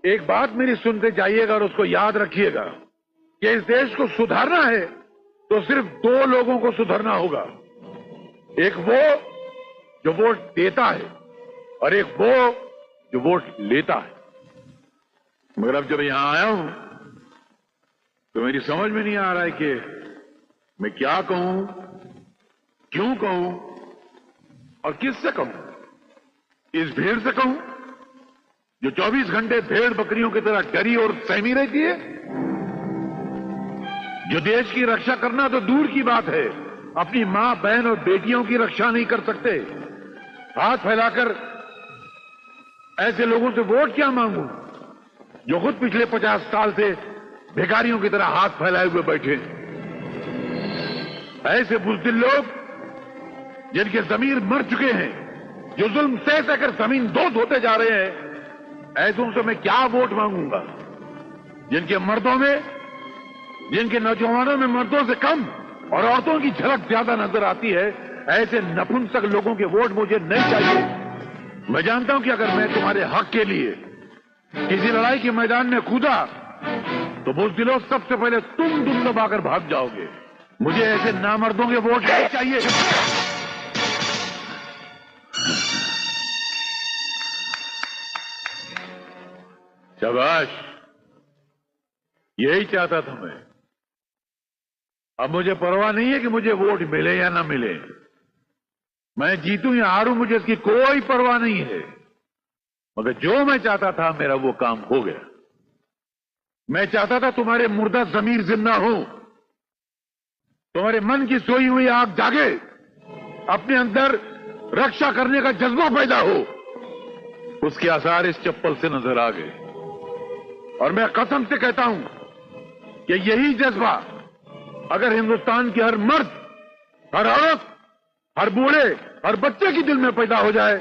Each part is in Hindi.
एक बात मेरी सुनते जाइएगा और उसको याद रखिएगा कि इस देश को सुधारना है तो सिर्फ दो लोगों को सुधारना होगा। एक वो जो वोट देता है और एक वो जो वोट लेता है। मगर अब जब यहां आया हूं तो मेरी समझ में नहीं आ रहा है कि मैं क्या कहूं, क्यों कहूं और किससे कहूं। इस भीड़ से कहूं जो 24 घंटे भेड़ बकरियों की तरह डरी और सहमी रहती है, जो देश की रक्षा करना तो दूर की बात है, अपनी मां बहन और बेटियों की रक्षा नहीं कर सकते। हाथ फैलाकर ऐसे लोगों से वोट क्या मांगूं जो खुद पिछले 50 साल से भिखारियों की तरह हाथ फैलाए हुए बैठे। ऐसे बुज़दिल लोग जिनके जमीर मर चुके हैं, जो जुल्म सह सहकर जमीन दोस्त होते जा रहे हैं, ऐसों से मैं क्या वोट मांगूंगा। जिनके मर्दों में, जिनके नौजवानों में मर्दों से कम और औरतों की झलक ज्यादा नजर आती है, ऐसे नपुंसक लोगों के वोट मुझे नहीं चाहिए। मैं जानता हूं कि अगर मैं तुम्हारे हक के लिए किसी लड़ाई के मैदान में कूदा तो बुज़दिलों सबसे पहले तुम दबाकर भाग जाओगे। मुझे ऐसे नामर्दों के वोट नहीं चाहिए। शाबाश, यही चाहता था मैं। अब मुझे परवाह नहीं है कि मुझे वोट मिले या ना मिले, मैं जीतूं या हारूं, मुझे इसकी कोई परवाह नहीं है। मगर जो मैं चाहता था मेरा वो काम हो गया। मैं चाहता था तुम्हारे मुर्दा जमीर जिंदा हो, तुम्हारे मन की सोई हुई आग जागे, अपने अंदर रक्षा करने का जज्बा पैदा हो। उसके आसार इस चप्पल से नजर आ गए और मैं कसम से कहता हूं कि यही जज्बा अगर हिंदुस्तान के हर मर्द, हर औरत, हर बूढ़े, हर बच्चे की दिल में पैदा हो जाए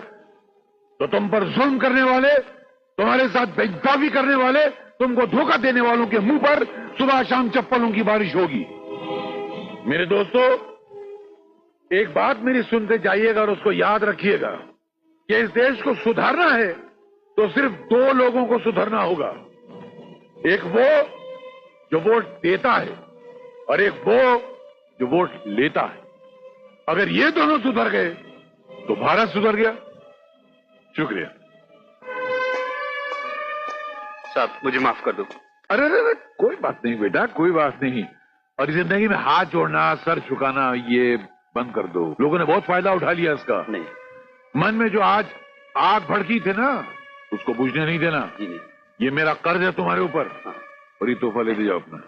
तो तुम पर जुल्म करने वाले, तुम्हारे साथ बेइंसाफी करने वाले, तुमको धोखा देने वालों के मुंह पर सुबह शाम चप्पलों की बारिश होगी। मेरे दोस्तों, एक बात मेरी सुनते जाइएगा और उसको याद रखिएगा कि इस देश को सुधारना है तो सिर्फ दो लोगों को सुधारना होगा। एक वो जो वोट देता है और एक वो जो वोट लेता है। अगर ये दोनों सुधर गए तो भारत सुधर गया। शुक्रिया। साहब, मुझे माफ कर दो। अरे अरे, कोई बात नहीं बेटा, कोई बात नहीं। और जिंदगी में हाथ जोड़ना, सर झुकाना, ये बंद कर दो। लोगों ने बहुत फायदा उठा लिया इसका। नहीं, मन में जो आज आग भड़की थे ना, उसको बुझने नहीं देना। जी नहीं। ये मेरा कर्ज है तुम्हारे ऊपर। हाँ। और ये तोहफा ले जाओ अपना।